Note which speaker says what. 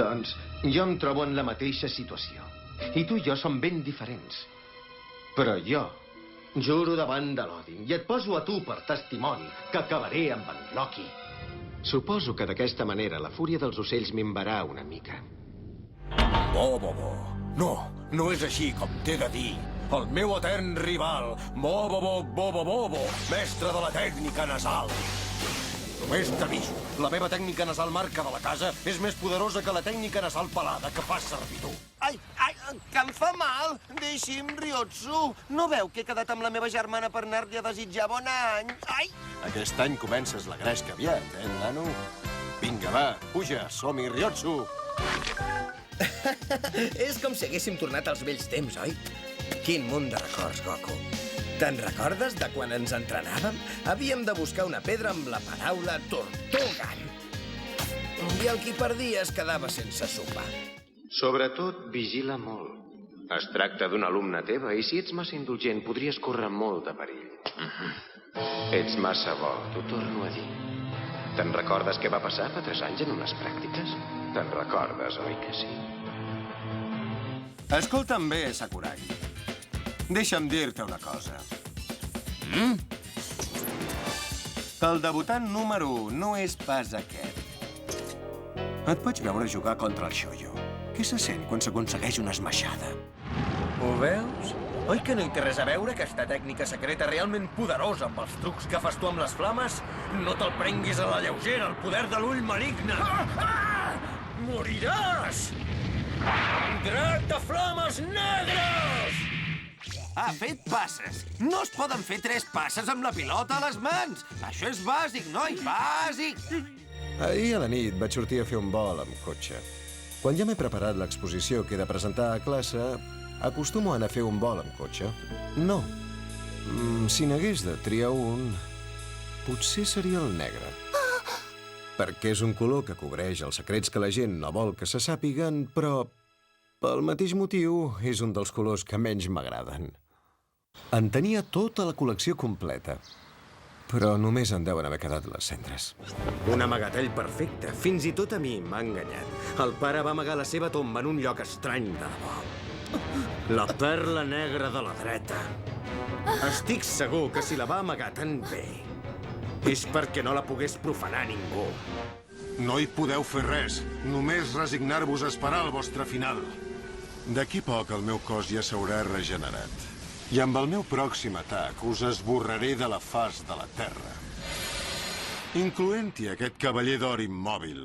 Speaker 1: Doncs jo em trobo en la mateixa situació. I tu i jo som ben diferents. Però jo juro davant de l'Odin i et poso a tu per testimoni que acabaré amb en Loki. Suposo que d'aquesta manera la fúria dels ocells minvarà una mica.
Speaker 2: Bo. No, no és així com t'he de dir. El meu etern rival, Bobo, mestre de la tècnica nasal. Només t'aviso, la meva tècnica nasal marca de la casa és més poderosa que la tècnica nasal pelada que fas servir tu.
Speaker 3: Ai, que em fa mal! Deixi'm, Ryotsu! No veu que he quedat amb la meva germana per anar-li a desitjar bon any? Ai!
Speaker 2: Aquest any comences la gresca aviat, nano? Vinga, va, puja, som-hi, Ryotsu!
Speaker 4: És com si haguéssim tornat als vells temps, oi? Quin munt de records, Goku. Te'n recordes de quan ens entrenàvem? Havíem de buscar una pedra amb la paraula Tortugan. I el qui perdia es quedava sense sopar.
Speaker 1: Sobretot, vigila molt. Es tracta d'un alumne teva i si ets massa indulgent podries córrer molt de perill. Ets massa bo, t'ho torno a dir. Te'n recordes què va passar fa 3 anys en unes pràctiques? Te'n recordes, oi que sí?
Speaker 2: Escolta'm bé, Sakurai. Deixa'm dir-te una cosa. El debutant número 1 no és pas aquest. Et vaig veure jugar contra el Shoyo. Què se sent quan s'aconsegueix una esmaixada?
Speaker 4: Ho veus? Oi que no hi té res a veure aquesta tècnica secreta realment poderosa amb els trucs que fas tu amb les flames? No te'l prenguis a la lleugera, el poder de l'ull maligne! Moriràs! Drac de flames negres!
Speaker 5: Ha fet passes. No es poden fer 3 passes amb la pilota a les mans. Això és bàsic, noi, bàsic.
Speaker 6: Ahir a la nit vaig sortir a fer un vol amb cotxe. Quan ja m'he preparat l'exposició que he de presentar a classe, acostumo a anar a fer un vol amb cotxe. No. Si n'hagués de triar un, potser seria el negre. Perquè és un color que cobreix els secrets que la gent no vol que se sàpiguen, però pel mateix motiu és un dels colors que menys m'agraden. En tenia tota la col·lecció completa, però només en deuen haver quedat les cendres.
Speaker 4: Un amagatell perfecte. Fins i tot a mi m'ha enganyat. El pare va amagar la seva tomba en un lloc estrany de debò. La perla negra de la dreta. Estic segur que si la va amagar tan bé és perquè no la pogués profanar ningú.
Speaker 7: No hi podeu fer res. Només resignar-vos a esperar el vostre final. D'aquí poc el meu cos ja s'haurà regenerat. I amb el meu pròxim atac us esborraré de la faç de la Terra. Incloent-hi aquest cavaller d'or immòbil.